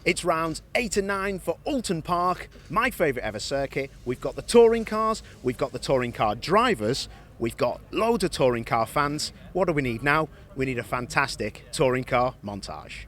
It's rounds 8 and 9 for Oulton Park, my favourite ever circuit. We've got the touring cars, we've got the touring car drivers, we've got loads of touring car fans. What do we need now? We need a fantastic touring car montage.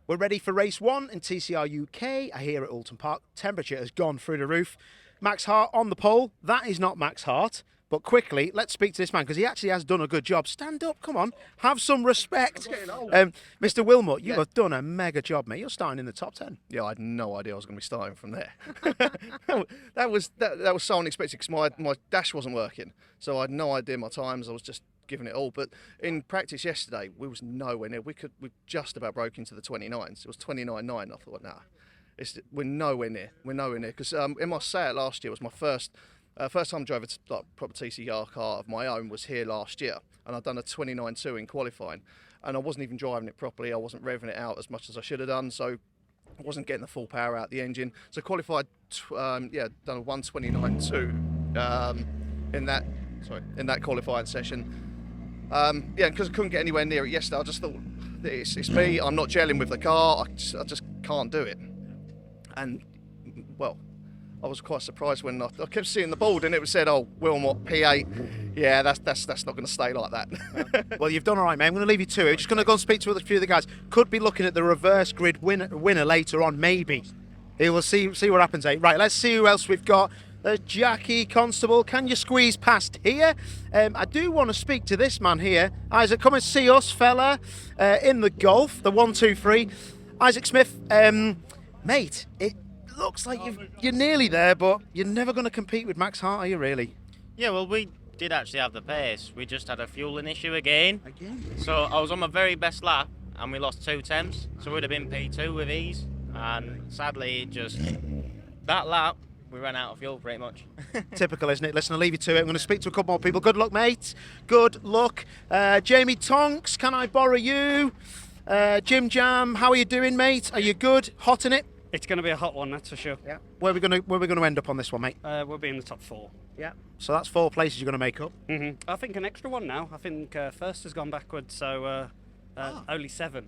We're ready for race 1 in TCR UK here at Oulton Park. Temperature has gone through the roof. Max Hart on the pole. That is not Max Hart. But quickly, let's speak to this man because he actually has done a good job. Stand up, come on, have some respect. Mr. Wilmot, you have done a mega job, mate. You're starting in the top 10. Yeah, I had no idea I was going to be starting from there. that was so unexpected because my dash wasn't working, so I had no idea my times. I was just giving it all. But in practice yesterday, we was nowhere near. We just about broke into the 29s. It was 29.9. I thought, nah, we're nowhere near. We're nowhere near because in my Seat last year was my first time I drove a proper TCR car of my own was here last year, and I'd done a 29.2 in qualifying, and I wasn't even driving it properly. I wasn't revving it out as much as I should have done, so I wasn't getting the full power out of the engine. So qualified, done a 129.2 in that qualifying session. Because I couldn't get anywhere near it yesterday, I just thought it's me. I'm not gelling with the car. I just can't do it, and well, I was quite surprised when I kept seeing the board and it was said, "Oh, Wilmot P8." Yeah, that's not going to stay like that. Well, you've done all right, mate. I'm going to leave you to it. We're just going to go and speak to a few of the guys. Could be looking at the reverse grid winner later on, maybe. We'll see what happens, eh? Right, let's see who else we've got. There's Jackie Constable. Can you squeeze past here? I do want to speak to this man here. Isaac, come and see us, fella, in the Golf, the 123. Isaac Smith, mate, it looks like you're nearly there, but you're never going to compete with Max Hart, are you really? Yeah, well, we did actually have the pace. We just had a fueling issue again. So I was on my very best lap, and we lost 2 temps, so we'd have been P2 with ease. And sadly, that lap, we ran out of fuel pretty much. Typical, isn't it? Listen, I'll leave you to it. I'm going to speak to a couple more people. Good luck, mate. Good luck. Jamie Tonks, can I borrow you? Jim Jam, how are you doing, mate? Are you good? Hot in it? It's going to be a hot one, that's for sure. Yeah. Where are we going to end up on this one, mate? We'll be in the top 4. Yeah. So that's 4 places you're going to make up. I think an extra one now. I think first has gone backwards, so only 7.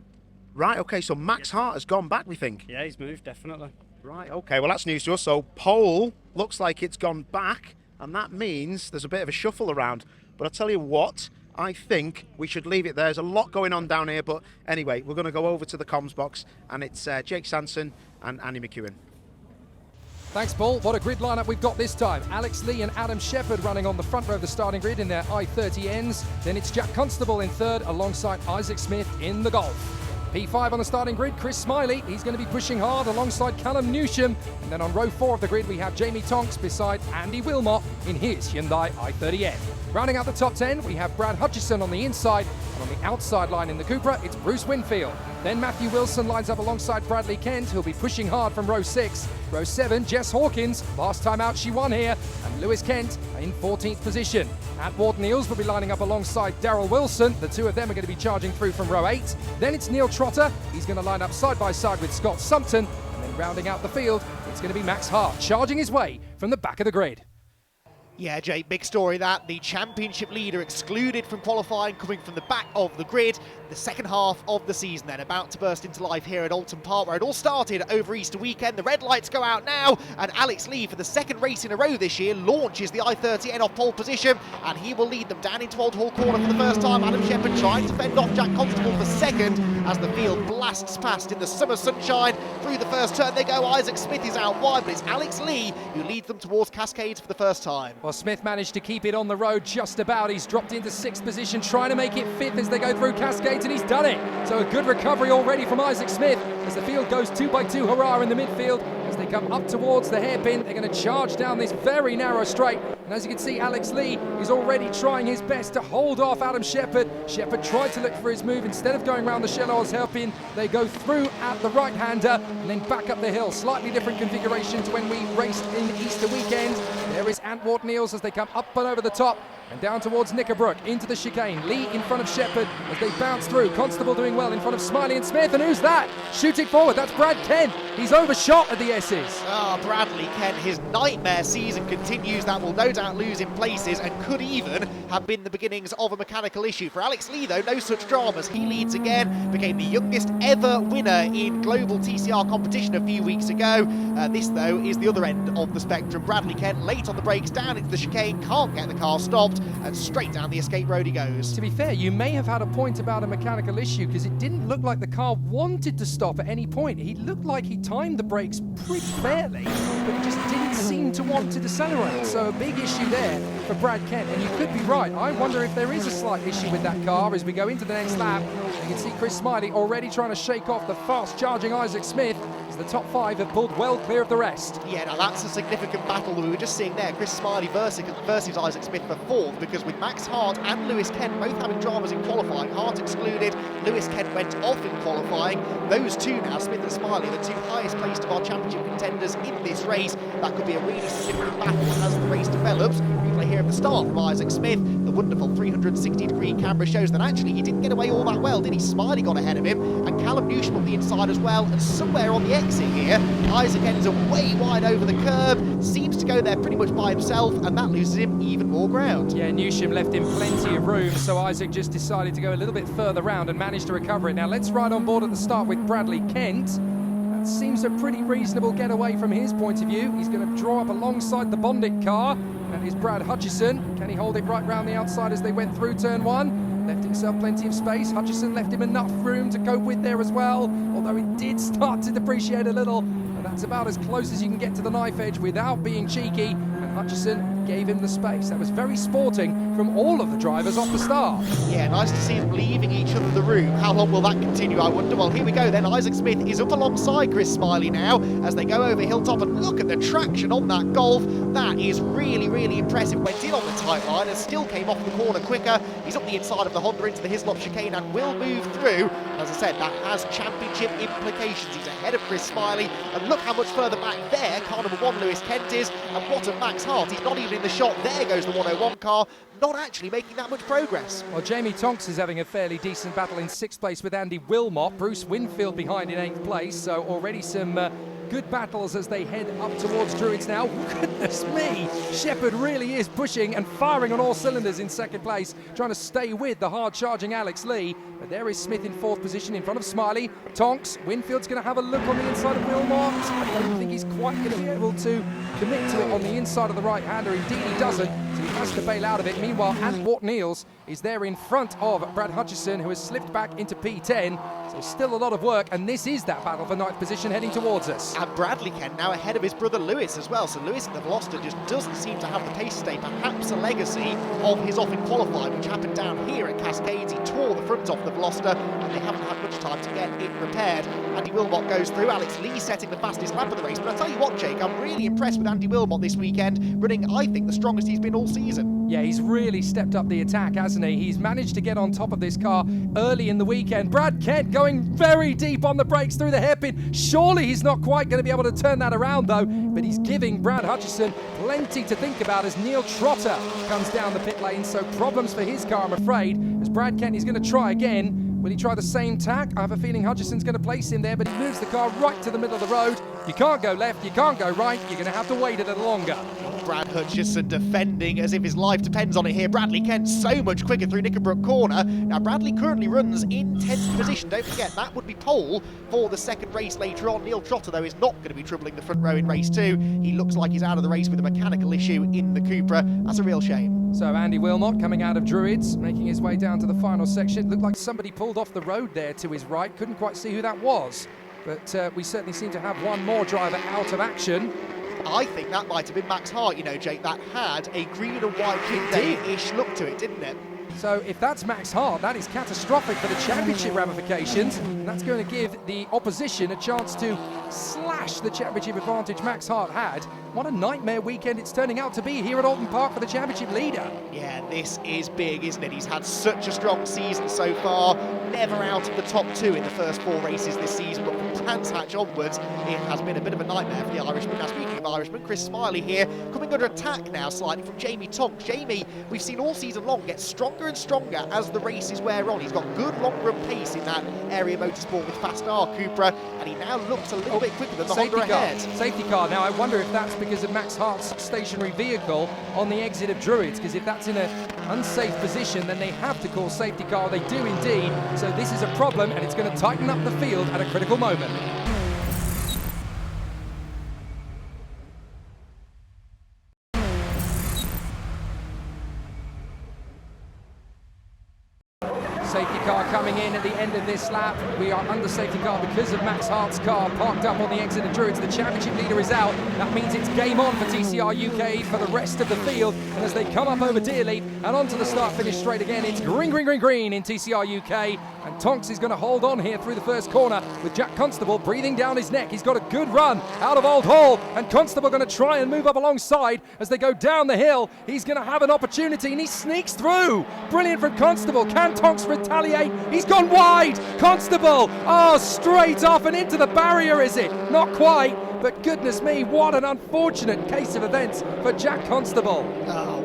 Right. Okay. So Max Hart has gone back, we think. Yeah, he's moved definitely. Right. Okay. Well, that's news to us. So pole looks like it's gone back, and that means there's a bit of a shuffle around. But I'll tell you what. I think we should leave it there. There's a lot going on down here, but anyway, we're going to go over to the comms box, and it's Jake Sanson and Annie McEwen. Thanks, Paul. What a grid lineup we've got this time. Alex Lee and Adam Shepherd running on the front row of the starting grid in their I-30Ns. Then it's Jack Constable in third alongside Isaac Smith in the Golf. P5 on the starting grid, Chris Smiley. He's going to be pushing hard alongside Callum Newsham. And then on row 4 of the grid, we have Jamie Tonks beside Andy Wilmot in his Hyundai i30N. Rounding out the top 10, we have Brad Hutchison on the inside. And on the outside line in the Cupra, it's Bruce Winfield. Then Matthew Wilson lines up alongside Bradley Kent, who'll be pushing hard from row 6. Row 7, Jess Hawkins. Last time out, she won here. And Lewis Kent in 14th position. At Warden Eels will be lining up alongside Daryl Wilson. The two of them are going to be charging through from row 8. Then it's Neil Trotter. He's going to line up side by side with Scott Sumpton. And then rounding out the field, it's going to be Max Hart charging his way from the back of the grid. Yeah, Jake, big story that. The championship leader excluded from qualifying, coming from the back of the grid. The second half of the season then about to burst into life here at Oulton Park, where it all started over Easter weekend. The red lights go out now, and Alex Lee, for the second race in a row this year, launches the i30N off pole position, and he will lead them down into Old Hall Corner for the first time. Adam Shepherd trying to fend off Jack Constable for second as the field blasts past in the summer sunshine. Through the first turn they go. Isaac Smith is out wide, but it's Alex Lee who leads them towards Cascades for the first time. Well, Smith managed to keep it on the road just about. He's dropped into 6th position, trying to make it 5th as they go through Cascades, and he's done it. So a good recovery already from Isaac Smith as the field goes 2 by 2 hurrah in the midfield. As they come up towards the hairpin, they're going to charge down this very narrow straight. And as you can see, Alex Lee is already trying his best to hold off Adam Shepherd. Shepherd tried to look for his move. Instead of going round the Shell Oils hairpin, they go through at the right-hander and then back up the hill. Slightly different configuration to when we raced in Easter weekend. There is Antwerp Niels as they come up and over the top and down towards Knickerbrook into the chicane. Lee in front of Shepherd as they bounce through. Constable doing well in front of Smiley and Smith. And who's that? Shooting forward. That's Brad Kent. He's overshot at the S's. Bradley Kent, his nightmare season continues. That will no doubt lose in places and could even have been the beginnings of a mechanical issue. For Alex Lee, though, no such dramas. He leads again, became the youngest ever winner in global TCR competition a few weeks ago. This, though, is the other end of the spectrum. Bradley Kent late on the brakes, down into the chicane, can't get the car stopped, and straight down the escape road he goes. To be fair, you may have had a point about a mechanical issue because it didn't look like the car wanted to stop at any point. He looked like he timed the brakes pretty fairly, but he just didn't seem to want to decelerate. So a big issue there for Brad Kent, and you could be right. I wonder if there is a slight issue with that car as we go into the next lap. You can see Chris Smiley already trying to shake off the fast-charging Isaac Smith as the top 5 have pulled well clear of the rest. Yeah, now that's a significant battle that we were just seeing there. Chris Smiley versus Isaac Smith for 4th, because with Max Hart and Lewis Kent both having dramas in qualifying, Hart excluded, Lewis Kent went off in qualifying. Those two now, Smith and Smiley, the two highest placed of our championship contenders in this race. That could be a really significant battle as the race develops. We play here at the start from Isaac Smith. The wonderful 360-degree camera shows that actually he didn't get away all that well, did he? Smiley got ahead of him, and Callum Newsham on the inside as well. And somewhere on the exit here, Isaac ends up way wide over the curb, seems to go there pretty much by himself, and that loses him even more ground. Yeah, Newsham left him plenty of room, so Isaac just decided to go a little bit further round and managed to recover it. Now let's ride on board at the start with Bradley Kent. That seems a pretty reasonable getaway from his point of view. He's going to draw up alongside the Bondit car. That is Brad Hutchison. Can he hold it right round the outside as they went through turn 1? Left himself plenty of space. Hutchison left him enough room to cope with there as well, although he did start to depreciate a little. And that's about as close as you can get to the knife edge without being cheeky. And Hutchison gave him the space. That was very sporting from all of the drivers off the start. Yeah, nice to see them leaving each other the room. How long will that continue, I wonder? Well, here we go then. Isaac Smith is up alongside Chris Smiley now as they go over Hilltop, and look at the traction on that Golf. That is really, really impressive. Went in on the tight line and still came off the corner quicker. He's up the inside of the Honda into the Hislop chicane and will move through. As I said, that has championship implications. He's ahead of Chris Smiley, and look how much further back there car number 1 Lewis Kent is, and what of Max Hart. He's not even in the shot. There goes the 101 car, not actually making that much progress. Well, Jamie Tonks is having a fairly decent battle in 6th place with Andy Wilmot. Bruce Winfield behind in 8th place, so already some good battles as they head up towards Druids now. Goodness me, Shepherd really is pushing and firing on all cylinders in 2nd place, trying to stay with the hard-charging Alex Lee. But there is Smith in 4th position in front of Smiley. Tonks, Winfield's going to have a look on the inside of Wilmot. I don't think he's quite going to be able to commit to it on the inside of the right-hander. Indeed, he doesn't, so he has to bail out of it. Meanwhile, Antwerp Niels is there in front of Brad Hutchison, who has slipped back into P10. So still a lot of work, and this is that battle for 9th position heading towards us. And Bradley Kent now ahead of his brother Lewis as well. So Lewis at the Veloster just doesn't seem to have the pace to stay. Perhaps a legacy of his off in qualifying, which happened down here at Cascades. He tore the front off the Veloster, and they haven't had much time time to get it repaired. Andy Wilmot goes through. Alex Lee setting the fastest lap of the race. But I tell you what, Jake, I'm really impressed with Andy Wilmot this weekend, running, I think, the strongest he's been all season. Yeah, he's really stepped up the attack, hasn't he? He's managed to get on top of this car early in the weekend. Brad Kent going very deep on the brakes through the hairpin. Surely he's not quite going to be able to turn that around, though. But he's giving Brad Hutchison plenty to think about as Neil Trotter comes down the pit lane. So problems for his car, I'm afraid, as Brad Kent is going to try again. Will he try the same tack? I have a feeling Hutchison's going to place him there, but he moves the car right to the middle of the road. You can't go left, you can't go right, you're going to have to wait a little longer. Brad Hutchison defending as if his life depends on it here. Bradley Kent so much quicker through Knickerbrook corner. Now Bradley currently runs in 10th position. Don't forget, that would be pole for the second race later on. Neil Trotter, though, is not going to be troubling the front row in race 2. He looks like he's out of the race with a mechanical issue in the Cupra. That's a real shame. So Andy Wilmot coming out of Druids, making his way down to the final section. Looked like somebody pulled off the road there to his right. Couldn't quite see who that was. But we certainly seem to have one more driver out of action. I think that might have been Max Hart, you know, Jake. That had a green and white Hyundai-ish look to it, didn't it? So if that's Max Hart, that is catastrophic for the championship ramifications. And that's going to give the opposition a chance to slash the championship advantage Max Hart had. What a nightmare weekend it's turning out to be here at Oulton Park for the championship leader. Yeah, this is big, isn't it? He's had such a strong season so far. Never out of the top 2 in the first 4 races this season, but from Brands Hatch onwards, it has been a bit of a nightmare for the Irishman. Now, speaking of Irishman, Chris Smiley here, coming under attack now slightly from Jamie Tonks. Jamie, we've seen all season long, get stronger and stronger as the races wear on. He's got good long-run pace in that area motorsport with Fast R Cupra, and he now looks a little bit quicker than the Honda ahead. Safety car. Now, I wonder if that's because of Max Hart's stationary vehicle on the exit of Druids, because if that's in an unsafe position, then they have to call safety car. They do indeed. So this is a problem, and it's going to tighten up the field at a critical moment. Safety car coming in at the end of this lap. We are under safety car because of Max Hart's car parked up on the exit of Druids. The championship leader is out. That means it's game on for TCR UK for the rest of the field. And as they come up over Deerleaf and onto the start-finish straight again, it's green, green, green, green in TCR UK. And Tonks is going to hold on here through the first corner with Jack Constable breathing down his neck. He's got a good run out of Old Hall. And Constable going to try and move up alongside as they go down the hill. He's going to have an opportunity and he sneaks through. Brilliant from Constable. Can Tonks retaliate? He's gone wide. Constable, oh, straight off and into the barrier, is it? Not quite, but goodness me, what an unfortunate case of events for Jack Constable.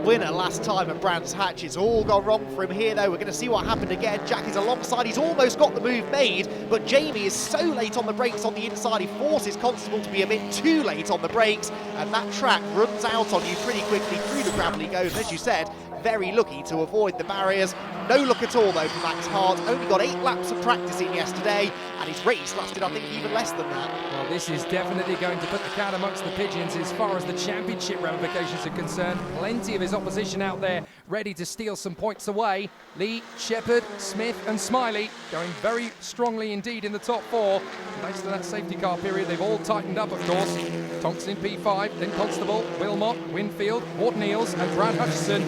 Winner last time at Brands Hatch. It's all gone wrong for him here, though. We're going to see what happened again. Jack is alongside. He's almost got the move made, but Jamie is so late on the brakes on the inside. He forces Constable to be a bit too late on the brakes, and that track runs out on you pretty quickly through the gravelly goes. As you said, very lucky to avoid the barriers. No luck at all, though, for Max Hart. Only got 8 laps of practice in yesterday, and his race lasted, I think, even less than that. Well, this is definitely going to put the cat amongst the pigeons as far as the championship ramifications are concerned. Plenty of his opposition out there ready to steal some points away. Lee, Shepherd, Smith and Smiley going very strongly indeed in the top 4. Thanks to that safety car period, they've all tightened up, of course. Tonks in P5, then Constable, Wilmot, Winfield, Ward Neals and Brad Hutchison.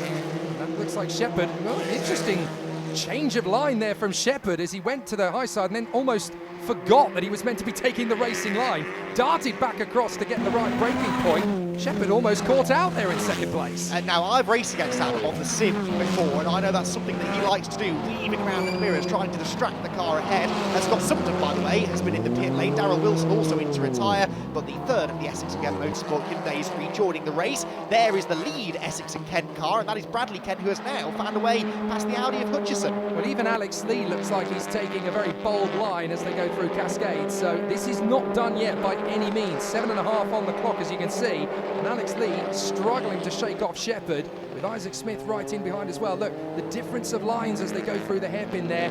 That looks like Shepherd. Well, interesting change of line there from Shepherd as he went to the high side and then almost forgot that he was meant to be taking the racing line. Darted back across to get the right braking point. Shepherd almost caught out there in second place. And now I've raced against Adam on the sim before, and I know that's something that he likes to do, weaving around in the mirrors, trying to distract the car ahead. Scott Sumton, by the way, has been in the pit lane. Darryl Wilson also in to retire, but the third of the Essex and Kent Motorsport Hyundai is rejoining the race. There is the lead Essex and Kent car, and that is Bradley Kent, who has now found a way past the Audi of Hutchison. Well, even Alex Lee looks like he's taking a very bold line as they go through Cascade, so this is not done yet by any means. 7.5 on the clock, as you can see, and Alex Lee struggling to shake off Shepherd, with Isaac Smith right in behind as well. Look, the difference of lines as they go through the hairpin there.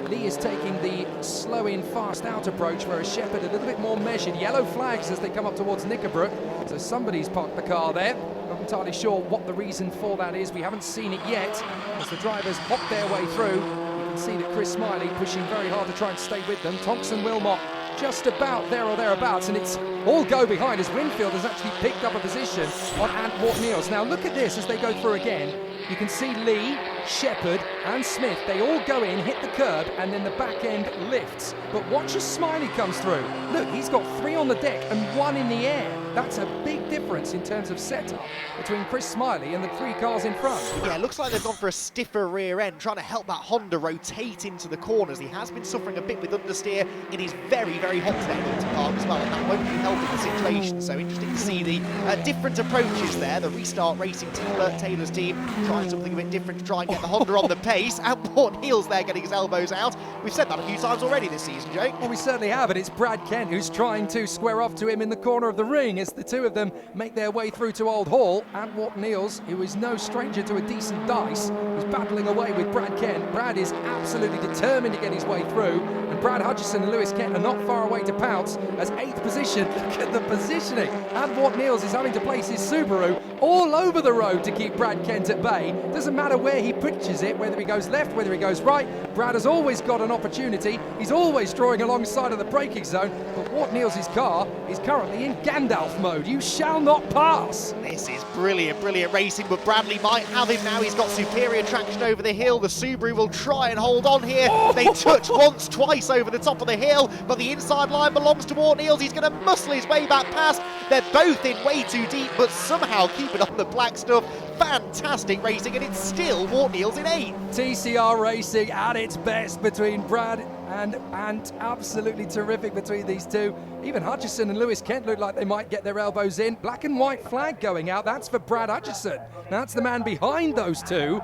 Lee is taking the slow in, fast out approach, whereas Shepherd a little bit more measured. Yellow flags as they come up towards Knickerbrook, so somebody's parked the car there. Not entirely sure what the reason for that is. We haven't seen it yet as the drivers hop their way through. You can see that Chris Smiley pushing very hard to try and stay with them. Thompson Wilmot just about there or thereabouts, and it's all go behind as Winfield has actually picked up a position on Ant Wart Neals. Now look at this as they go through again. You can see Lee Shepherd and Smith, they all go in, hit the curb, and then the back end lifts. But watch as Smiley comes through. Look, he's got 3 on the deck and 1 in the air. That's a big difference in terms of setup between Chris Smiley and the 3 cars in front. Yeah, it looks like they've gone for a stiffer rear end, trying to help that Honda rotate into the corners. He has been suffering a bit with understeer. It is very, very hot today at Oulton Park as well, and that won't be helping the situation. So interesting to see the different approaches there. The Restart Racing team, Bert Taylor's team, trying something a bit different to try and get the Honda on the pace. And Port Neal's there getting his elbows out. We've said that a few times already this season, Jake. Well, we certainly have, and it's Brad Kent who's trying to square off to him in the corner of the ring as the 2 of them make their way through to Old Hall. Antwort Neals, who is no stranger to a decent dice, is battling away with Brad Kent. Brad is absolutely determined to get his way through, and Brad Hutchison and Lewis Kent are not far away to pounce as 8th position. Look at the positioning. Antwort Neals is having to place his Subaru all over the road to keep Brad Kent at bay. Doesn't matter where he pitches it, whether he goes left, whether he goes right. Brad has always got an opportunity. He's always drawing alongside of the braking zone, but Wart Neals' car is currently in Gandalf mode. You shall not pass. This is brilliant, brilliant racing, but Bradley might have him now. He's got superior traction over the hill. The Subaru will try and hold on here. They touch once, twice over the top of the hill, but the inside line belongs to Wart Neals. He's going to muscle his way back past. They're both in way too deep, but somehow keeping on the black stuff. Fantastic racing, and it's still Wart Neals in 8th. TCR Racing at its best between Brad and Ant. Absolutely terrific between these 2. Even Hutchison and Lewis Kent look like they might get their elbows in. Black and white flag going out. That's for Brad Hutchison. That's the man behind those 2.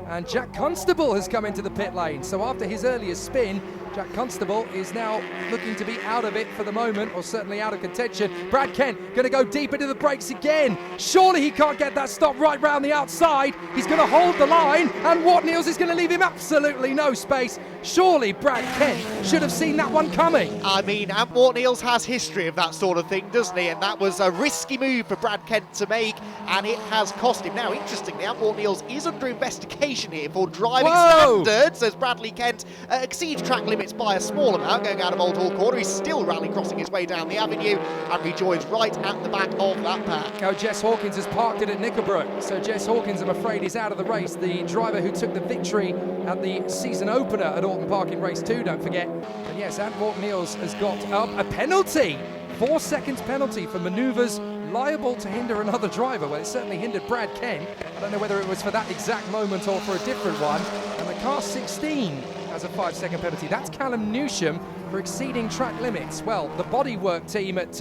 And Jack Constable has come into the pit lane. So after his earlier spin, Jack Constable is now looking to be out of it for the moment, or certainly out of contention. Brad Kent going to go deep into the brakes again. Surely he can't get that stop right round the outside. He's going to hold the line, and Wart Neals is going to leave him absolutely no space. Surely Brad Kent should have seen that one coming. I mean, and Wart Neals has history of that sort of thing, doesn't he? And that was a risky move for Brad Kent to make, and it has cost him. Now, interestingly, Wart Neals is under investigation here for driving standards, as Bradley Kent exceeds track limits by a small amount, going out of Old Hall Corner. He's still rally crossing his way down the avenue and rejoins right at the back of that pack. Now, Jess Hawkins has parked it at Nickelbrook. So Jess Hawkins, I'm afraid, is out of the race. The driver who took the victory at the season opener at Oulton Park in race 2, don't forget. And yes, Antwort Neals has got a penalty. 4 seconds penalty for manoeuvres liable to hinder another driver. Well, it certainly hindered Brad Kent. I don't know whether it was for that exact moment or for a different one. And the car 16 has a 5-second penalty. That's Callum Newsham for exceeding track limits. Well, the bodywork team at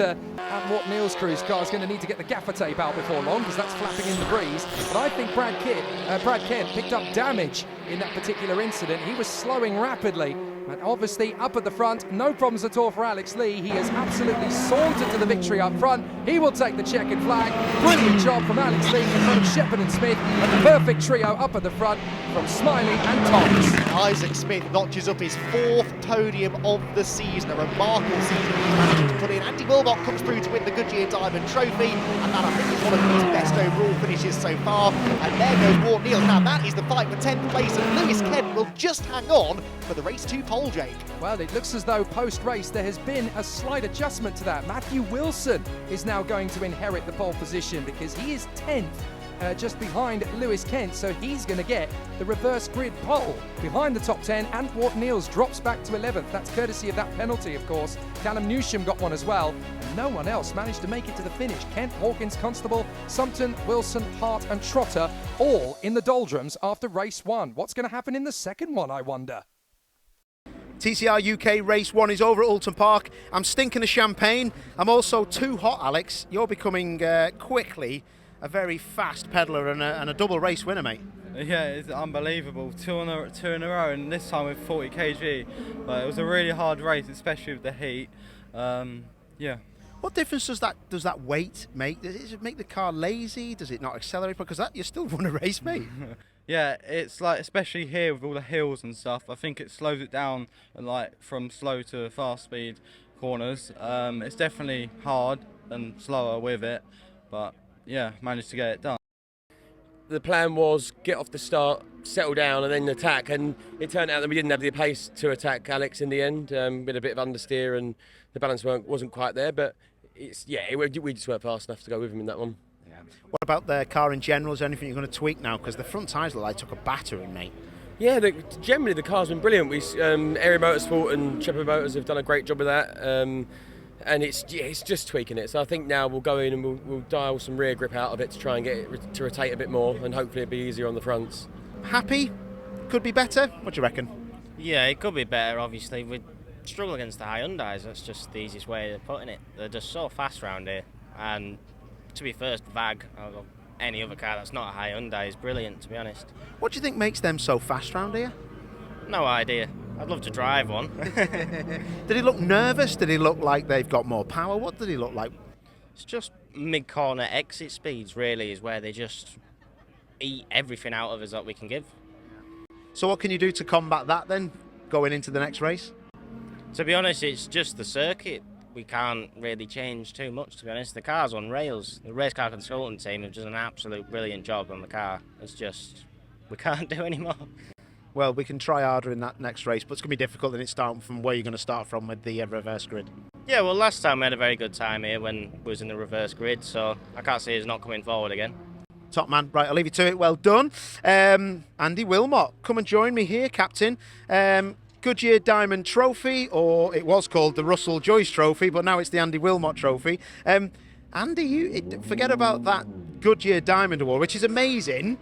Wart Neals' crew's car is going to need to get the gaffer tape out before long, because that's flapping in the breeze. But I think Brad Kent picked up damage in that particular incident. He was slowing rapidly. And obviously up at the front, no problems at all for Alex Lee. He has absolutely sauntered to the victory up front. He will take the checkered flag. Brilliant job from Alex Lee in front of Shepherd and Smith. And the perfect trio up at the front from Smiley and Thomas. Isaac Smith notches up his 4th podium of the season. A remarkable season he's managed to put in. Andy Wilmot comes through to win the Goodyear Diamond Trophy, and that I think is one of his best overall finishes so far. And there goes Wart Neals. Now that is the fight for 10th place, and Lewis Kent will just hang on for the race 2 pole, Jake. Well, it looks as though post-race there has been a slight adjustment to that. Matthew Wilson is now going to inherit the pole position because he is 10th. Just behind Lewis Kent, so he's going to get the reverse grid pole behind the top 10. And Wart Neals drops back to 11th. That's courtesy of that penalty, of course. Callum Newsham got one as well, and no one else managed to make it to the finish. Kent, Hawkins, Constable, Sumpton, Wilson, Hart and Trotter all in the doldrums after race 1. What's going to happen in the second one, I wonder? TCR UK race 1 is over at Oulton Park. I'm stinking of champagne. I'm also too hot, Alex. You're becoming quickly a very fast peddler and a double race winner, mate. Yeah, it's unbelievable. Two in a row, and this time with 40 kg. But it was a really hard race, especially with the heat. Yeah. What difference does that weight make? Does it make the car lazy? Does it not accelerate? Because you still won a race, mate. Yeah, it's like, especially here with all the hills and stuff, I think it slows it down, like from slow to fast speed corners. It's definitely hard and slower with it, but yeah, managed to get it done. The plan was get off the start, settle down and then attack, and it turned out that we didn't have the pace to attack Alex in the end. We had a bit of understeer and the balance wasn't quite there, but we just weren't fast enough to go with him in that one. What about the car in general? Is there anything you're going to tweak now? Because the front tyres look like took a battering, mate. Yeah, generally the car's been brilliant. Area Motorsport and Shepherd Motors have done a great job of that, and it's just tweaking it. So I think now we'll go in and we'll dial some rear grip out of it to try and get it to rotate a bit more, and hopefully it'll be easier on the fronts. Happy? Could be better? What do you reckon? Yeah, it could be better, obviously. We struggle against the Hyundais, that's just the easiest way of putting it. They're just so fast around here, and to be first, VAG, or any other car that's not a Hyundai is brilliant, to be honest. What do you think makes them so fast round here? No idea. I'd love to drive one. Did he look nervous? Did he look like they've got more power? What did he look like? It's just mid-corner exit speeds, really, is where they just eat everything out of us that we can give. So what can you do to combat that then, going into the next race? To be honest, it's just the circuit. We can't really change too much, to be honest. The car's on rails. The race car consultant team have done an absolute brilliant job on the car. It's just, we can't do any more. Well, we can try harder in that next race, but it's going to be difficult in it starting from where you're going to start from with the reverse grid. Yeah, well, last time we had a very good time here when we was in the reverse grid, so I can't see us not coming forward again. Top man. Right, I'll leave you to it. Well done. Andy Wilmot, come and join me here, Captain. Goodyear Diamond Trophy, or it was called the Russell Joyce Trophy, but now it's the Andy Wilmot Trophy. Andy, forget about that Goodyear Diamond Award, which is amazing,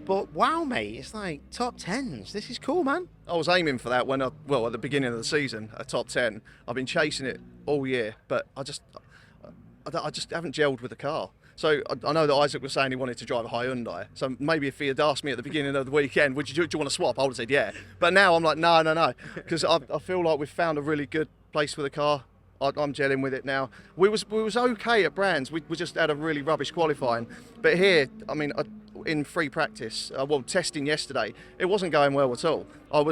but wow, mate, it's like top 10s. This is cool, man. I was aiming for that at the beginning of the season, a top 10. I've been chasing it all year, but I just haven't gelled with the car. So I know that Isaac was saying he wanted to drive a Hyundai. So maybe if he had asked me at the beginning of the weekend, do you want to swap? I would have said yeah. But now I'm like, no. Because I feel like we've found a really good place for the car. I'm gelling with it now. We was okay at Brands. We just had a really rubbish qualifying. But here, I mean, in free practice, testing yesterday, it wasn't going well at all. I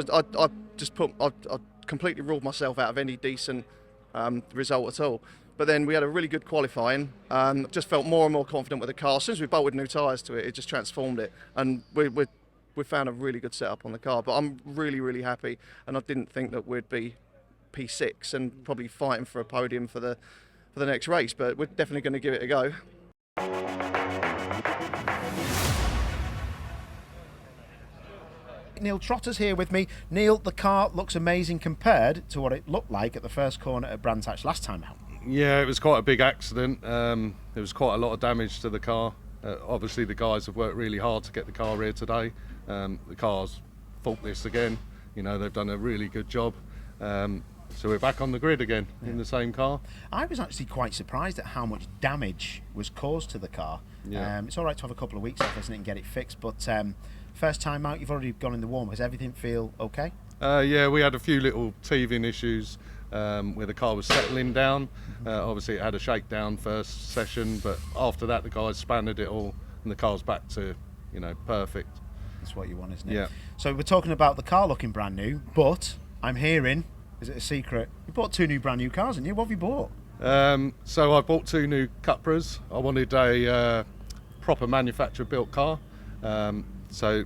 completely ruled myself out of any decent result at all. But then we had a really good qualifying. Just felt more and more confident with the car. As soon as we bolted new tyres to it, it just transformed it. And we found a really good setup on the car. But I'm really, really happy. And I didn't think that we'd be P6 and probably fighting for a podium for the next race. But we're definitely going to give it a go. Neil Trotter's here with me. Neil, the car looks amazing compared to what it looked like at the first corner at Brands Hatch last time out. Yeah, it was quite a big accident. There was quite a lot of damage to the car. Obviously the guys have worked really hard to get the car here today. The car's faultless again. You know, they've done a really good job. So we're back on the grid again in the same car. I was actually quite surprised at how much damage was caused to the car. Yeah. It's all right to have a couple of weeks off, isn't it, and get it fixed, but first time out, you've already gone in the warm. Does everything feel okay? Yeah, we had a few little teething issues where the car was settling down. Obviously it had a shakedown first session, but after that the guys spanned it all and the car's back to, perfect. That's what you want, isn't it? Yeah. So we're talking about the car looking brand new, but I'm hearing, is it a secret, you bought 2 new brand new cars, didn't you? What have you bought? So I bought 2 new Cupras. I wanted a proper manufacturer built car. So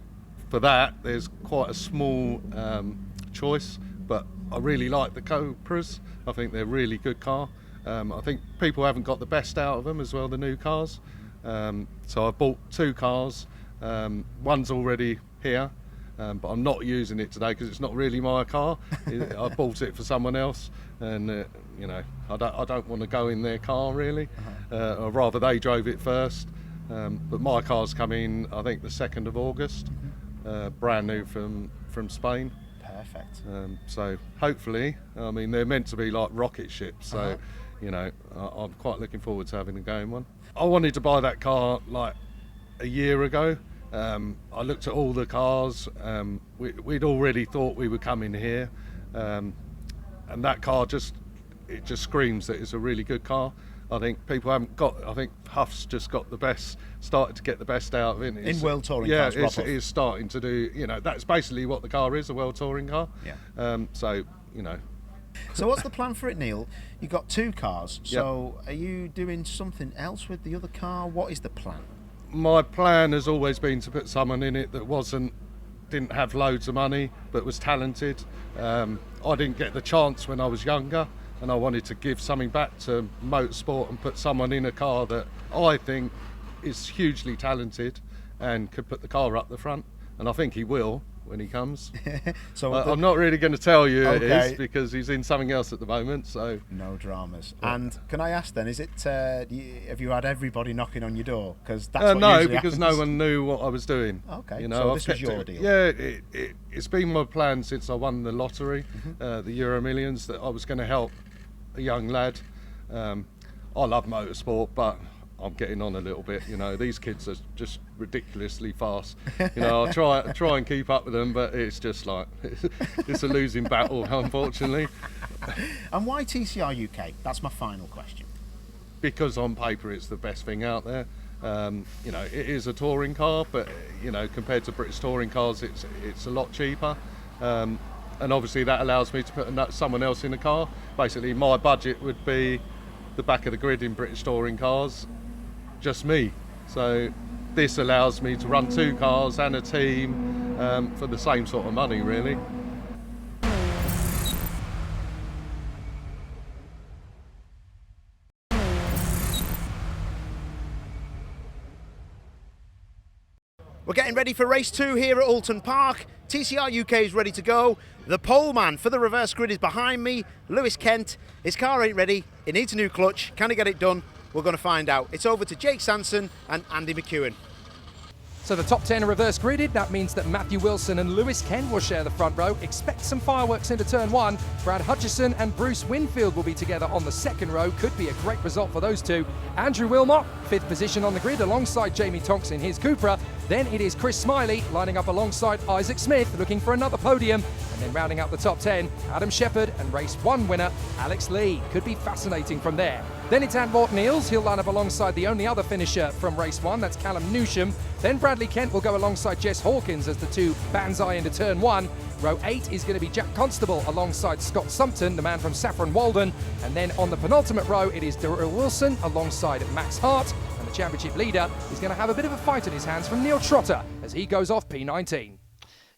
for that there's quite a small choice, but I really like the Cupras. I think they're a really good car. I think people haven't got the best out of them as well, the new cars. So I bought 2 cars. One's already here, but I'm not using it today because it's not really my car. I bought it for someone else, and I don't want to go in their car really. I'd rather they drove it first. But my car's coming, I think, the 2nd of August, brand new from Spain. Perfect. So hopefully, I mean, they're meant to be like rocket ships, so I'm quite looking forward to having a go in one. I wanted to buy that car like a year ago. I looked at all the cars. We'd already thought we were coming here, and that car just screams that it's a really good car. I think people haven't got. I think Huff's just got the best, started to get the best out of it. In World Touring cars, cars, it is starting to do. That's basically what the car is, a World Touring car. Yeah. So what's the plan for it, Neil? You've got 2 cars. So are you doing something else with the other car? What is the plan? My plan has always been to put someone in it that didn't have loads of money, but was talented. I didn't get the chance when I was younger, and I wanted to give something back to motorsport and put someone in a car that I think is hugely talented and could put the car up the front, and I think he will when he comes. So I'm not really going to tell you it Okay. is, because he's in something else at the moment. So no dramas. And can I ask then, is it have you had everybody knocking on your door? Because that's what no, usually because happens. no one knew what I was doing. Okay, you know, so I've this was kept your it- deal. Yeah, it's been my plan since I won the lottery, the Euro Millions, that I was going to help a young lad. I love motorsport, but I'm getting on a little bit. You know, these kids are just ridiculously fast. You know, I try and keep up with them, but it's just like it's a losing battle, unfortunately. And why TCR UK? That's my final question. Because on paper it's the best thing out there. You know, it is a touring car, but you know, compared to British touring cars, it's a lot cheaper. And obviously that allows me to put someone else in the car. Basically, my budget would be the back of the grid in British touring cars, just me. So this allows me to run 2 cars and a team for the same sort of money, really. We're getting ready for race 2 here at Oulton Park. TCR UK is ready to go. The pole man for the reverse grid is behind me, Lewis Kent. His car ain't ready. It needs a new clutch. Can he get it done? We're going to find out. It's over to Jake Sanson and Andy McEwen. So the top 10 are reverse gridded. That means that Matthew Wilson and Lewis Kent will share the front row. Expect some fireworks into turn 1. Brad Hutchison and Bruce Winfield will be together on the second row. Could be a great result for those two. Andrew Wilmot, 5th position on the grid alongside Jamie Tonks in his Cupra. Then it is Chris Smiley lining up alongside Isaac Smith looking for another podium. And then rounding out the top 10, Adam Shepherd and race 1 winner Alex Lee. Could be fascinating from there. Then it's Ant Morton-Eels. He'll line up alongside the only other finisher from race 1, that's Callum Newsham. Then Bradley Kent will go alongside Jess Hawkins as the two banzai into turn 1. Row 8 is going to be Jack Constable alongside Scott Sumpton, the man from Saffron Walden. And then on the penultimate row, it is Daryl Wilson alongside Max Hart. And the championship leader is going to have a bit of a fight in his hands from Neil Trotter as he goes off P19.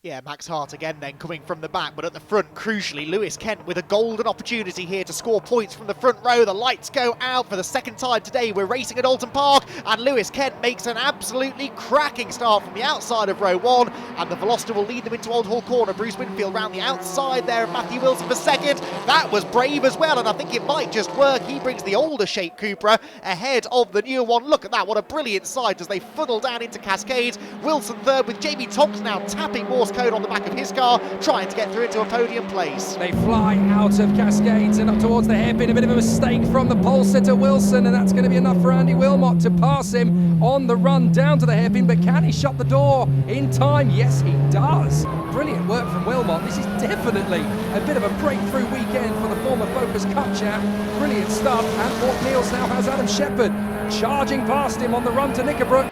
Yeah, Max Hart again then coming from the back, but at the front, crucially, Lewis Kent with a golden opportunity here to score points from the front row. The lights go out for the second time today. We're racing at Oulton Park, and Lewis Kent makes an absolutely cracking start from the outside of row 1, and the Veloster will lead them into Old Hall Corner. Bruce Winfield round the outside there, and Matthew Wilson for second. That was brave as well, and I think it might just work. He brings the older shape Cupra ahead of the newer one. Look at that, what a brilliant sight as they funnel down into Cascade. Wilson third with Jamie Tonks now tapping Morse code on the back of his car, trying to get through into a podium place. They fly out of Cascades and up towards the hairpin. A bit of a mistake from the pole sitter Wilson, and that's going to be enough for Andy Wilmot to pass him on the run down to the hairpin. But can he shut the door in time? Yes, he does. Brilliant work from Wilmot. This is definitely a bit of a breakthrough weekend for the former Focus Cup champ. Brilliant stuff. And Morton-Eels now has Adam Shepherd charging past him on the run to Knickerbrook.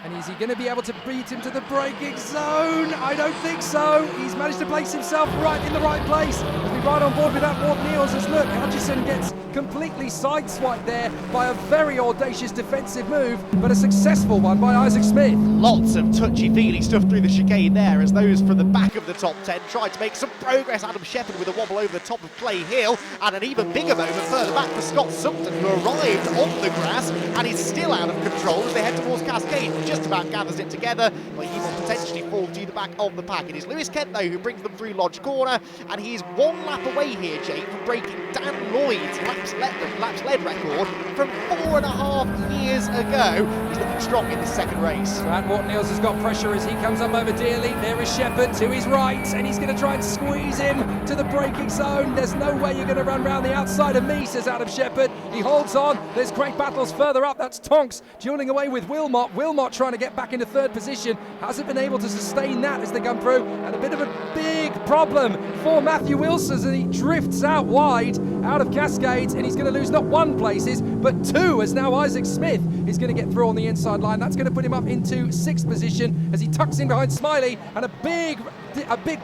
And is he going to be able to beat him to the braking zone? I don't think so. He's managed to place himself right in the right place. As we ride on board with that Morton-Eels, as look, Hutchison gets completely sideswiped there by a very audacious defensive move, but a successful one by Isaac Smith. Lots of touchy-feely stuff through the chicane there as those from the back of the top 10 tried to make some progress. Adam Shepherd with a wobble over the top of Clay Hill, and an even bigger moment further back for Scott Sumpton, who arrived on the grass and is still out of control as they head towards Cascade. Just about gathers it together, but he will potentially fall to the back of the pack. It is Lewis Kent, though, who brings them through Lodge Corner, and he is 1 lap away here, Jake, from breaking Dan Lloyd's laps led record from 4.5 years ago. He's looking strong in this second race. So Ant Morton-Eels has got pressure as he comes up over Dearly. There is Shepherd to his right, and he's going to try and squeeze him to the braking zone. There's no way you're going to run round the outside of me, says Adam Shepherd. He holds on. There's great battles further up. That's Tonks dueling away with Wilmot. Wilmot trying to get back into 3rd position. Hasn't been able to sustain that as they come through. And a bit of a big problem for Matthew Wilson as he drifts out wide out of Cascades, and he's going to lose not 1 places but 2 as now Isaac Smith is going to get through on the inside line. That's going to put him up into 6th position as he tucks in behind Smiley, and a big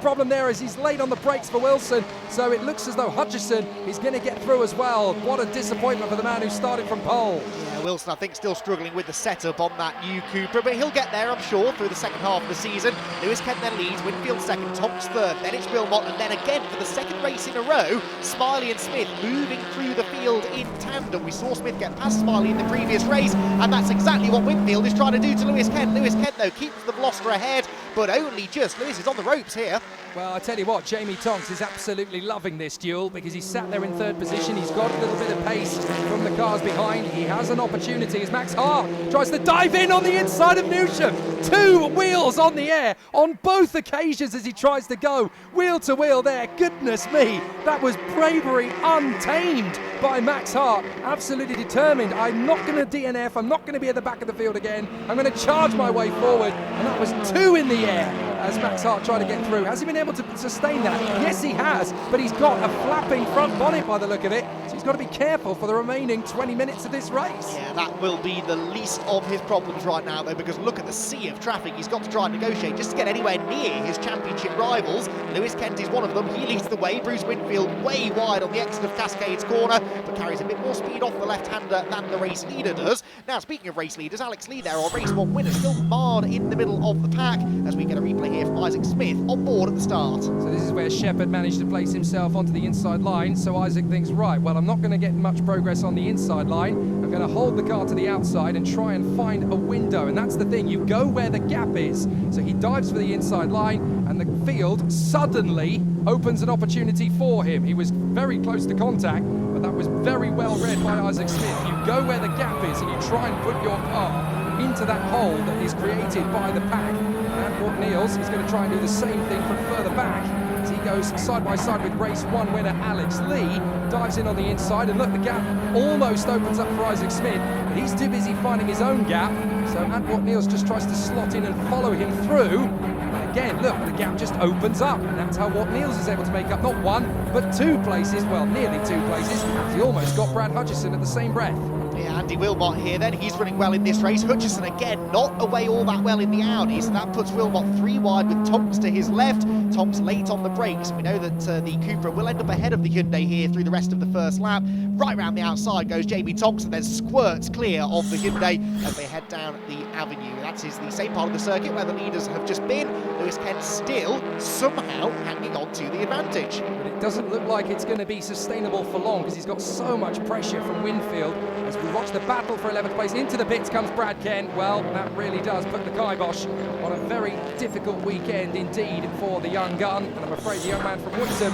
problem there as he's late on the brakes for Wilson. So it looks as though Hutchison is going to get through as well. What a disappointment for the man who started from pole. Yeah, Wilson, I think, still struggling with the setup on that new Cupra, but he'll get there, I'm sure, through the second half of the season. Lewis Kent then leads, Winfield second, Tonks third, then it's Wilmot, and then again for the second race in a row, Smiley and Smith moving through the field in in tandem. We saw Smith get past Smiley in the previous race, and that's exactly what Winfield is trying to do to Lewis Kent. Lewis Kent, though, keeps the Veloster ahead, but only just. Lewis is on the ropes here. Well, I tell you what, Jamie Tonks is absolutely loving this duel because he's sat there in third position. He's got a little bit of pace from the cars behind. He has an opportunity as Max Hart tries to dive in on the inside of Newsham. 2 wheels on the air on both occasions as he tries to go wheel to wheel there. Goodness me, that was bravery untamed by Max Hart. Absolutely determined. I'm not going to DNF. I'm not going to be at the back of the field again. I'm going to charge my way forward. And that was 2 in the air as Max Hart tried to get through. Has he been able to sustain that? Yes, he has, but he's got a flapping front bonnet by the look of it, so he's got to be careful for the remaining 20 minutes of this race. Yeah, that will be the least of his problems right now, though, because look at the sea of traffic he's got to try and negotiate just to get anywhere near his championship rivals. Lewis Kent is one of them. He leads the way. Bruce Winfield way wide on the exit of Cascades Corner, but carries a bit more speed off the left-hander than the race leader does. Now, speaking of race leaders, Alex Lee there, our race 1 winner, still marred in the middle of the pack, as we get a replay here from Isaac Smith on board at the start. So this is where Shepherd managed to place himself onto the inside line, so Isaac thinks, right, well, I'm not going to get much progress on the inside line. I'm going to hold the car to the outside and try and find a window, and that's the thing, you go where the gap is. So he dives for the inside line, and the field suddenly opens an opportunity for him. He was very close to contact, but that was very well read by Isaac Smith. You go where the gap is and you try and put your car into that hole that is created by the pack. And Port Niels is going to try and do the same thing from further back as he goes side by side with race 1 winner Alex Lee. Dives in on the inside, and look, the gap almost opens up for Isaac Smith, but he's too busy finding his own gap. So Antwort Niels just tries to slot in and follow him through. And again, look, the gap just opens up, and that's how Watt Niels is able to make up not 1, but 2 places, well, nearly 2 places. He almost got Brad Hutchison at the same breath. Yeah, Andy Wilmot here then, he's running well in this race. Hutchison again, not away all that well in the Audi, so that puts Wilmot 3 wide with Tonks to his left. Tonks late on the brakes. We know that the Cupra will end up ahead of the Hyundai here through the rest of the first lap. Right round the outside goes Jamie Tonks and then squirts clear of the Hyundai as they head down the avenue. That is the same part of the circuit where the leaders have just been. Lewis Kent still somehow hanging on to the advantage. But it doesn't look like it's going to be sustainable for long because he's got so much pressure from Winfield. As we watch the battle for 11th place, into the pits comes Brad Kent. Well, that really does put the kibosh on a very difficult weekend indeed for the young gun. And I'm afraid the young man from Oulton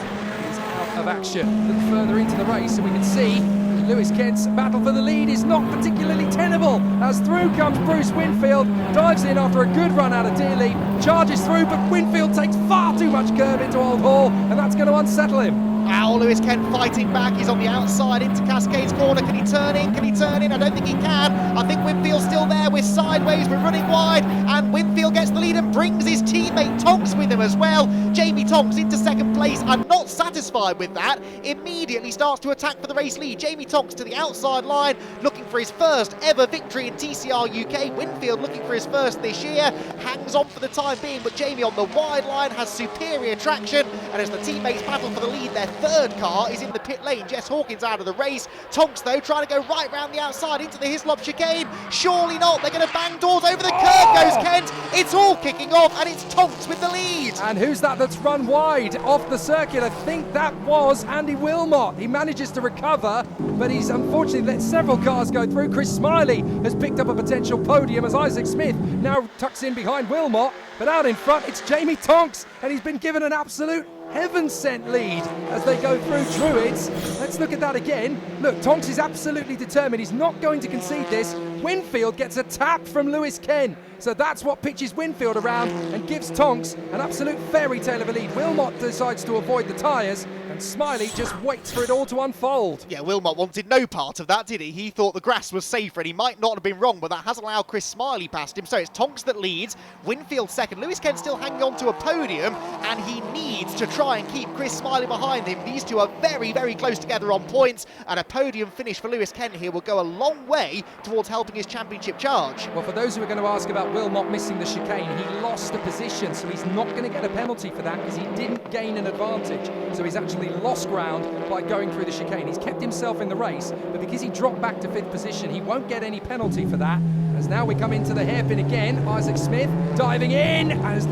is out of action. Look further into the race and we can see Lewis Kent's battle for the lead is not particularly tenable, as through comes Bruce Winfield, dives in after a good run out of Dearly, charges through, but Winfield takes far too much curb into Old Hall, and that's going to unsettle him. Now Lewis Kent fighting back, he's on the outside into Cascades Corner. Can he turn in? Can he turn in? I don't think he can. I think Winfield's still there, we're sideways, we're running wide, and Winfield gets the lead and brings his teammate Tonks with him as well. Jamie Tonks into second place. I'm not satisfied with that. Immediately starts to attack for the race lead. Jamie Tonks to the outside line, looking for his first ever victory in TCR UK. Winfield looking for his first this year, hangs on for the time being, but Jamie on the wide line has superior traction, and as the teammates battle for the lead, their third car is in the pit lane. Jess Hawkins out of the race. Tonks though trying to go right round the outside into the Hislop chicane. Surely not, they're going to bang doors over the curb goes Kent. It's all kicking off and it's Tonks with the lead. And who's that that's run wide off the circuit? I think that was Andy Wilmot. He manages to recover, but he's unfortunately let several cars go through. Chris Smiley has picked up a potential podium as Isaac Smith now tucks in behind Wilmot, but out in front it's Jamie Tonks, and he's been given an absolute heaven-sent lead as they go through Druids. Let's look at that again. Look, Tonks is absolutely determined. He's not going to concede this. Winfield gets a tap from Lewis Kent. So that's what pitches Winfield around and gives Tonks an absolute fairy tale of a lead. Wilmot decides to avoid the tyres, and Smiley just waits for it all to unfold. Yeah, Wilmot wanted no part of that, did he? He thought the grass was safer, and he might not have been wrong, but that has allowed Chris Smiley past him. So it's Tonks that leads, Winfield second. Lewis Kent still hanging on to a podium, and he needs to try and keep Chris Smiley behind him. These two are very, very close together on points, and a podium finish for Lewis Kent here will go a long way towards helping his championship charge. Well, for those who are going to ask about Wilmot missing the chicane, he lost a position, so he's not going to get a penalty for that because he didn't gain an advantage. So he's actually lost ground by going through the chicane. He's kept himself in the race, but because he dropped back to 5th position, he won't get any penalty for that. As now we come into the hairpin again, Isaac Smith diving in, as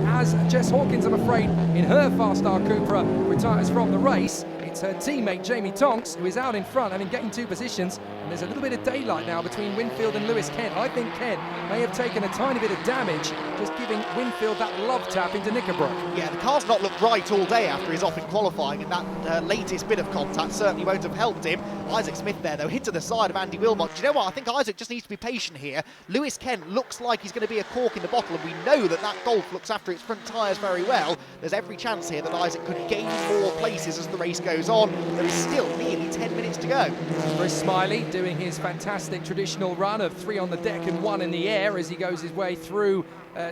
Jess Hawkins, I'm afraid, in her Fast Star Cupra retires from the race. It's It's her teammate Jamie Tonks who is out in front, having gained 2 positions. And there's a little bit of daylight now between Winfield and Lewis Kent. I think Kent may have taken a tiny bit of damage, just giving Winfield that love tap into Knickerbrook. Yeah, the car's not looked right all day after he's off in qualifying, and that latest bit of contact certainly won't have helped him. Isaac Smith there, though, hit to the side of Andy Wilmot. Do you know what? I think Isaac just needs to be patient here. Lewis Kent looks like he's going to be a cork in the bottle, and we know that that Golf looks after its front tyres very well. There's every chance here that Isaac could gain more places as the race goes on. There is still nearly 10 minutes to go. Chris Smiley doing his fantastic traditional run of 3 on the deck and 1 in the air as he goes his way through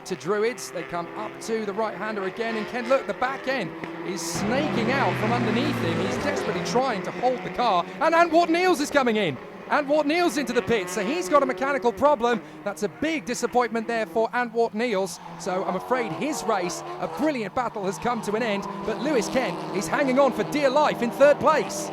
to Druids. They come up to the right-hander again, and Kent, look, the back end is snaking out from underneath him. He's desperately trying to hold the car, and Antwort Niels is coming in. Antwort Niels into the pit, so he's got a mechanical problem. That's a big disappointment there for Antwort Niels. So I'm afraid his race, a brilliant battle, has come to an end, but Lewis Kent is hanging on for dear life in 3rd place.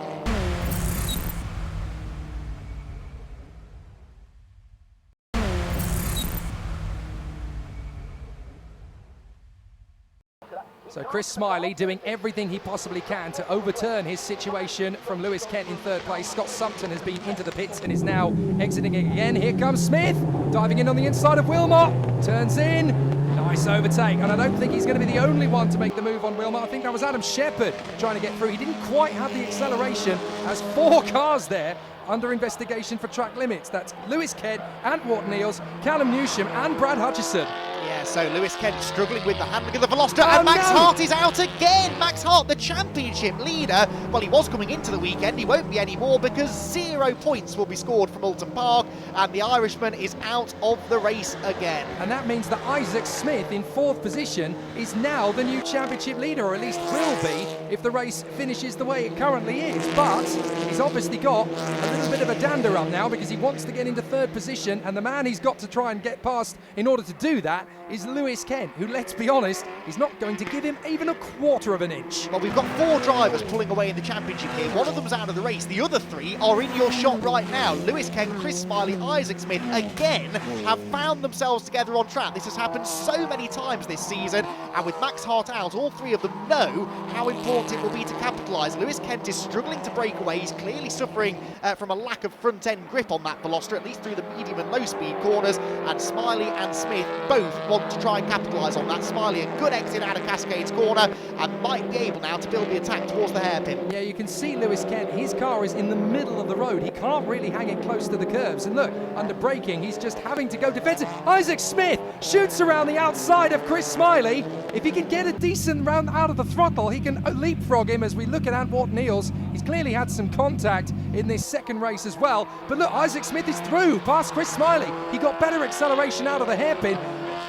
So Chris Smiley doing everything he possibly can to overturn his situation from Lewis Kent in 3rd place. Scott Sumpton has been into the pits and is now exiting again. Here comes Smith, diving in on the inside of Wilmot, turns in, nice overtake, and I don't think he's going to be the only one to make the move on Wilmot. I think that was Adam Shepherd trying to get through. He didn't quite have the acceleration as 4 cars there under investigation for track limits. That's Lewis Kent, Antwort Niels, Callum Newsham and Brad Hutchison. Yeah, so Lewis Kent struggling with the handling of the Veloster, and Max Hart is out again. Max Hart, the championship leader. Well, he was coming into the weekend. He won't be anymore because 0 points will be scored from Oulton Park, and the Irishman is out of the race again. And that means that Isaac Smith in 4th position is now the new championship leader, or at least will be if the race finishes the way it currently is. But he's obviously got a little bit of a dander up now because he wants to get into 3rd position, and the man he's got to try and get past in order to do that is Lewis Kent, who, let's be honest, is not going to give him even a 1/4 of an inch. Well, we've got 4 drivers pulling away in the championship here. One of them's out of the race. The other 3 are in your shot right now. Lewis Kent, Chris Smiley, Isaac Smith, again, have found themselves together on track. This has happened so many times this season, and with Max Hart out, all 3 of them know how important it will be to capitalise. Lewis Kent is struggling to break away. He's clearly suffering from a lack of front-end grip on that Veloster, at least through the medium and low-speed corners, and Smiley and Smith both want to try and capitalise on that. Smiley, a good exit out of Cascades corner, and might be able now to build the attack towards the hairpin. Yeah, you can see Lewis Kent, his car is in the middle of the road. He can't really hang it close to the curbs, and look, under braking, he's just having to go defensive. Isaac Smith shoots around the outside of Chris Smiley. If he can get a decent round out of the throttle, he can leapfrog him. As we look at Antwort Niels, he's clearly had some contact in this 2nd race as well. But look, Isaac Smith is through past Chris Smiley. He got better acceleration out of the hairpin.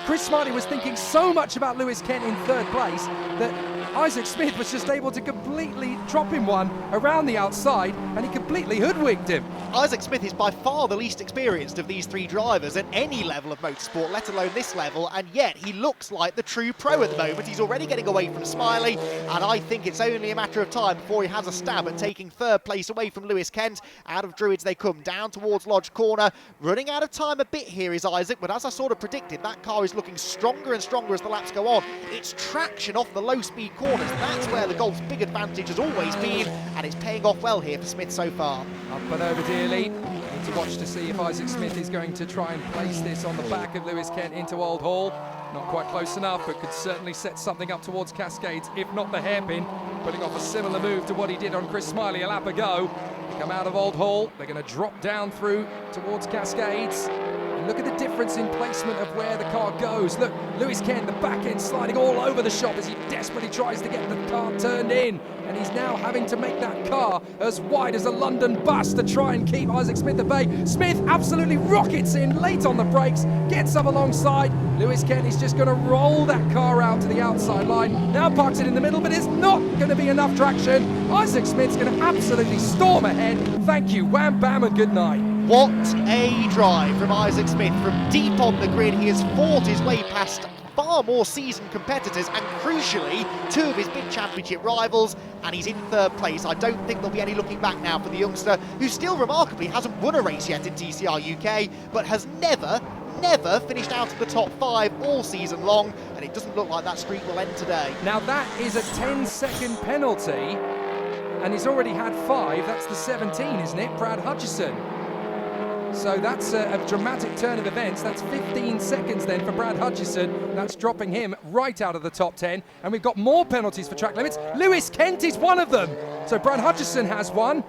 Chris Smiley was thinking so much about Lewis Kent in 3rd place that Isaac Smith was just able to completely drop him one around the outside, and he completely hoodwinked him. Isaac Smith is by far the least experienced of these 3 drivers at any level of motorsport, let alone this level, and yet he looks like the true pro at the moment. He's already getting away from Smiley, and I think it's only a matter of time before he has a stab at taking 3rd place away from Lewis Kent. Out of Druids they come, down towards Lodge Corner. Running out of time a bit here is Isaac, but as I sort of predicted, that car is looking stronger and stronger as the laps go on. It's traction off the low-speed corners. That's where the Golf's big advantage has always been, and it's paying off well here for Smith so far. Up and over dearly. Need to watch to see if Isaac Smith is going to try and place this on the back of Lewis Kent into Old Hall. Not quite close enough, but could certainly set something up towards Cascades, if not the hairpin. Putting off a similar move to what he did on Chris Smiley a lap ago. They come out of Old Hall. They're going to drop down through towards Cascades. Look at the difference in placement of where the car goes. Look, Lewis Kent, the back end sliding all over the shop as he desperately tries to get the car turned in. And he's now having to make that car as wide as a London bus to try and keep Isaac Smith at bay. Smith absolutely rockets in late on the brakes, gets up alongside. Lewis Kent is just going to roll that car out to the outside line. Now parks it in the middle, but it's not going to be enough traction. Isaac Smith's going to absolutely storm ahead. Thank you, wham, bam, and good night. What a drive from Isaac Smith. From deep on the grid, he has fought his way past far more seasoned competitors and, crucially, 2 of his big championship rivals, and he's in 3rd place. I don't think there'll be any looking back now for the youngster, who still remarkably hasn't won a race yet in TCR UK, but has never finished out of the top 5 all season long, and it doesn't look like that streak will end today. Now that is a 10-second penalty. and he's already had 5. That's the 17, isn't it? Brad Hutchison. So that's a dramatic turn of events. That's 15 seconds then for Brad Hutchison. That's dropping him right out of the top 10. And we've got more penalties for track limits. Lewis Kent is one of them. So Brad Hutchison has one.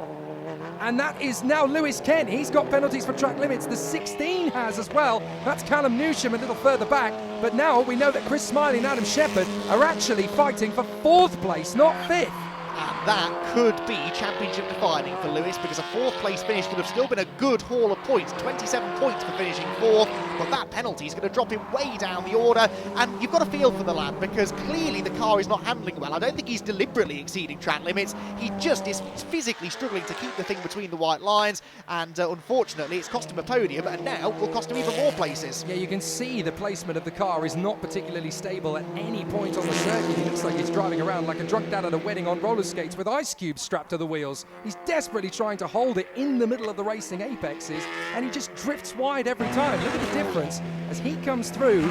And that is now Lewis Kent. He's got penalties for track limits. The 16 has as well. That's Callum Newsham a little further back. But now we know that Chris Smiley and Adam Shepherd are actually fighting for 4th place, not 5th. And that could be championship defining for Lewis, because a 4th place finish would have still been a good haul of points. 27 points for finishing 4th, but that penalty is going to drop him way down the order. And you've got to feel for the lad, because clearly the car is not handling well. I don't think he's deliberately exceeding track limits. He just is physically struggling to keep the thing between the white lines, and unfortunately it's cost him a podium, and now will cost him even more places. Yeah, you can see the placement of the car is not particularly stable at any point on the circuit. He looks like he's driving around like a drunk dad at a wedding on roller skates with ice cubes strapped to the wheels. He's desperately trying to hold it in the middle of the racing apexes, and he just drifts wide every time. Look at the difference as he comes through.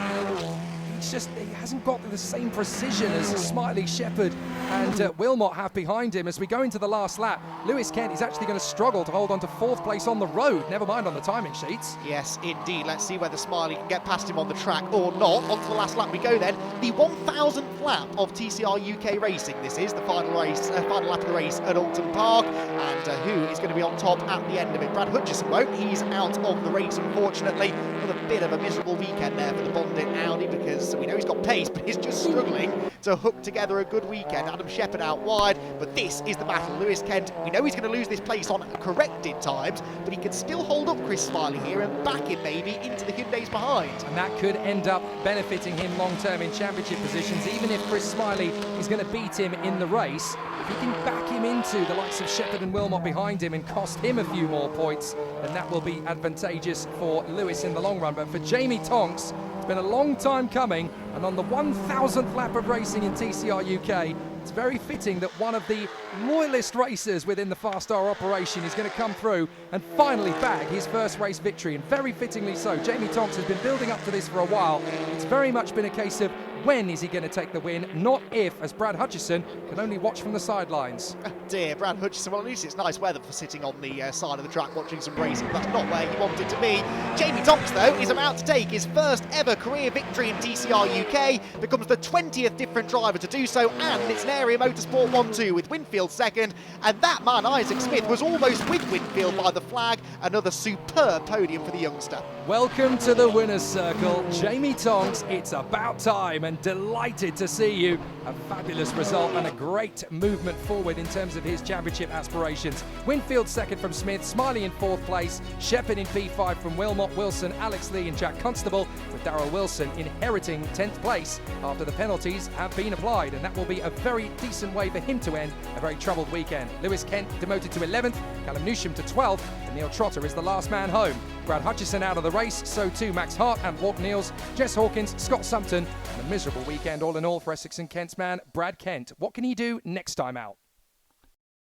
He hasn't got the same precision as Smiley, Shepherd and Wilmot have behind him. As we go into the last lap, Lewis Kent is actually going to struggle to hold on to 4th place on the road, never mind on the timing sheets. Yes, indeed. Let's see whether Smiley can get past him on the track or not. On to the last lap we go then. The 1,000th lap of TCR UK Racing. This is the final lap of the race at Oulton Park. And who is going to be on top at the end of it? Brad Hutchison won't. He's out of the race, unfortunately. With a bit of a miserable weekend there for the Bondit Audi, because we know he's got pace, but he's just struggling to hook together a good weekend. Adam Shepherd out wide, but this is the battle. Lewis Kent, we know he's going to lose this place on corrected times, but he can still hold up Chris Smiley here and back him maybe into the Hyundais behind. And that could end up benefiting him long-term in championship positions, even if Chris Smiley is going to beat him in the race. If he can back him into the likes of Shepherd and Wilmot behind him and cost him a few more points, then that will be advantageous for Lewis in the long run. But for Jamie Tonks, it's been a long time coming, and on the 1,000th lap of racing in TCR UK, it's very fitting that one of the loyalist racers within the Fast Star operation is going to come through and finally bag his first race victory, and very fittingly so. Jamie Tonks has been building up to this for a while. It's very much been a case of when is he going to take the win, not if, as Brad Hutchison can only watch from the sidelines. Oh dear, Brad Hutchison. Well, at least it's nice weather for sitting on the side of the track watching some racing. That's not where he wanted to be. Jamie Tonks, though, is about to take his first ever career victory in TCR UK, becomes the 20th different driver to do so, and it's an area Motorsport 1-2 with Winfield second, and that man, Isaac Smith, was almost with Winfield by the flag. Another superb podium for the youngster. Welcome to the winner's circle, Jamie Tonks. It's about time, and delighted to see you. A fabulous result and a great movement forward in terms of his championship aspirations. Winfield second from Smith, Smiley in 4th place, Shepherd in P5 from Wilmot, Wilson, Alex Lee and Jack Constable, with Darrell Wilson inheriting 10th place after the penalties have been applied, and that will be a very decent way for him to end a very troubled weekend. Lewis Kent demoted to 11th, Callum Newsham to 12th, and Neil Trotter is the last man home. Brad Hutchison out of the race, so too Max Hart and Walt Niels, Jess Hawkins, Scott Sumpton, and a miserable weekend all in all for Essex and Kent's man, Brad Kent. What can he do next time out?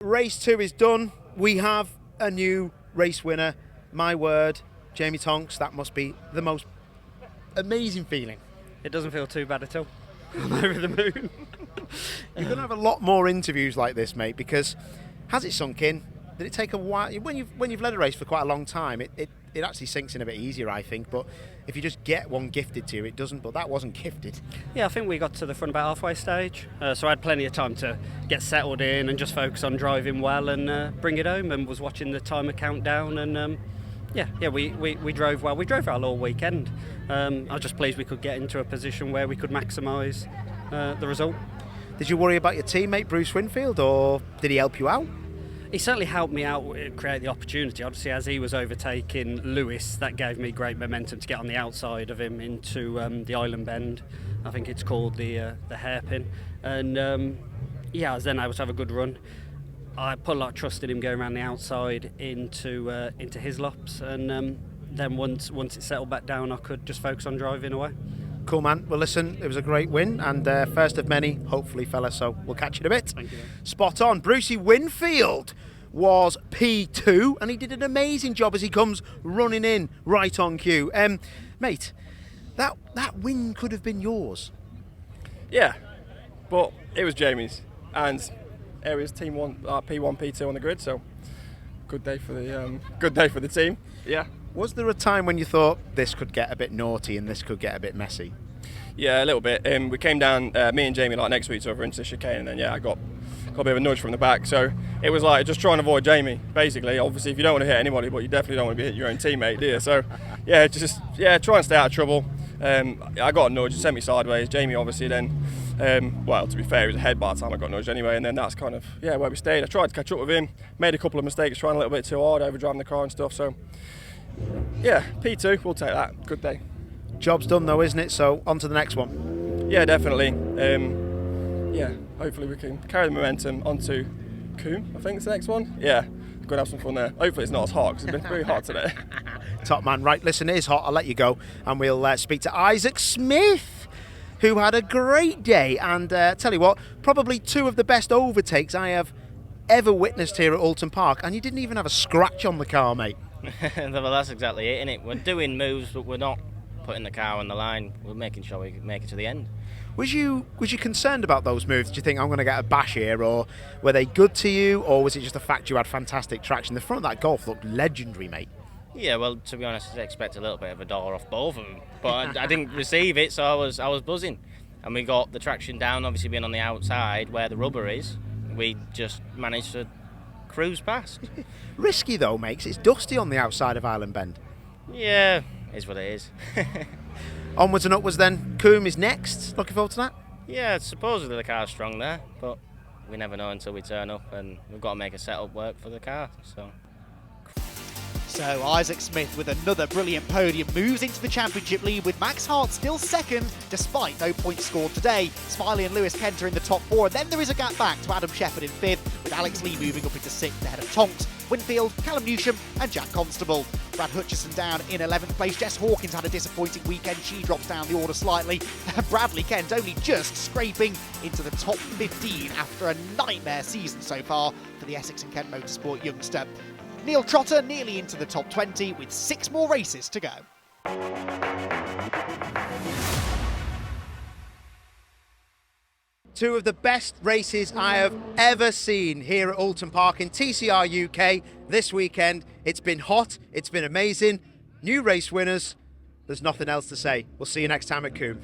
Race 2 is done. We have a new race winner. My word, Jamie Tonks. That must be the most amazing feeling. It doesn't feel too bad at all. I'm over the moon. You're going to have a lot more interviews like this, mate, because has it sunk in? Did it take a while? When you've led a race for quite a long time, it actually sinks in a bit easier, I think. But if you just get one gifted to you, it doesn't. But that wasn't gifted. Yeah, I think we got to the front about halfway stage, so I had plenty of time to get settled in and just focus on driving well and bring it home, and was watching the timer countdown, and we drove well. We drove well all weekend. I was just pleased we could get into a position where we could maximise the result. Did you worry about your teammate Bruce Winfield, or did he help you out? He certainly helped me out, create the opportunity. Obviously, as he was overtaking Lewis, that gave me great momentum to get on the outside of him into the island bend. I think it's called the hairpin. And I was then able to have a good run. I put a lot of trust in him going around the outside into his laps, and then once it settled back down, I could just focus on driving away. Cool, man. Well, listen, it was a great win, and first of many, hopefully, fella, so we'll catch you in a bit. Thank you. Spot on. Brucey Winfield was P2, and he did an amazing job as he comes running in right on cue. Mate, that win could have been yours. Yeah, but it was Jamie's, and areas Team 1, P1, P2 on the grid. So good day for the team. Yeah. Was there a time when you thought this could get a bit naughty and this could get a bit messy? Yeah, a little bit. We came down, me and Jamie, like next to each other into the chicane, and then I got a bit of a nudge from the back. So it was like just trying to avoid Jamie, basically. Obviously, if you don't want to hit anybody, but you definitely don't want to be hitting your own teammate, do you? So try and stay out of trouble. I got a nudge, it sent me sideways. Jamie obviously then, to be fair, he was ahead by the time I got nudged anyway, and then that's kind of where we stayed. I tried to catch up with him, made a couple of mistakes, trying a little bit too hard, overdriving the car and stuff. So yeah, P2, we'll take that. Good day. Job's done though, isn't it? So on to the next one. Yeah, definitely. Hopefully we can carry the momentum onto Coombe, I think is the next one. Yeah, going to have some fun there. Hopefully it's not as hot, because it's been very hot today. Top man. Right, listen, it is hot. I'll let you go, and we'll speak to Isaac Smith, who had a great day, and tell you what, probably two of the best overtakes I have ever witnessed here at Oulton Park, and you didn't even have a scratch on the car, mate. Well, that's exactly it, innit? We're doing moves, but we're not putting the car on the line. We're making sure we make it to the end. Was you concerned about those moves? Did you think I'm going to get a bash here, or were they good to you, or was it just the fact you had fantastic traction? The front of that Golf looked legendary, mate. Yeah, well, to be honest, I expect a little bit of a door off both of them, but I didn't receive it, so I was buzzing. And we got the traction down, obviously being on the outside where the rubber is. We just managed to cruise past. Risky though, mate, 'cause it's dusty on the outside of Island Bend. Yeah, is what it is. Onwards and upwards then. Coombe is next. Looking forward to that? Yeah, supposedly the car's strong there, but we never know until we turn up, and we've got to make a setup work for the car. So Isaac Smith with another brilliant podium moves into the championship lead with Max Hart still second despite no points scored today. Smiley and Lewis Kent are in the top four, and then there is a gap back to Adam Shepherd in fifth, with Alex Lee moving up into sixth ahead of Tonks, Winfield, Callum Newsham and Jack Constable. Brad Hutchison down in 11th place. Jess Hawkins had a disappointing weekend. She drops down the order slightly. Bradley Kent only just scraping into the top 15 after a nightmare season so far for the Essex and Kent Motorsport youngster. Neil Trotter nearly into the top 20 with 6 more races to go. Two of the best races I have ever seen here at Oulton Park in TCR UK this weekend. It's been hot, it's been amazing. New race winners. There's nothing else to say. We'll see you next time at Coombe.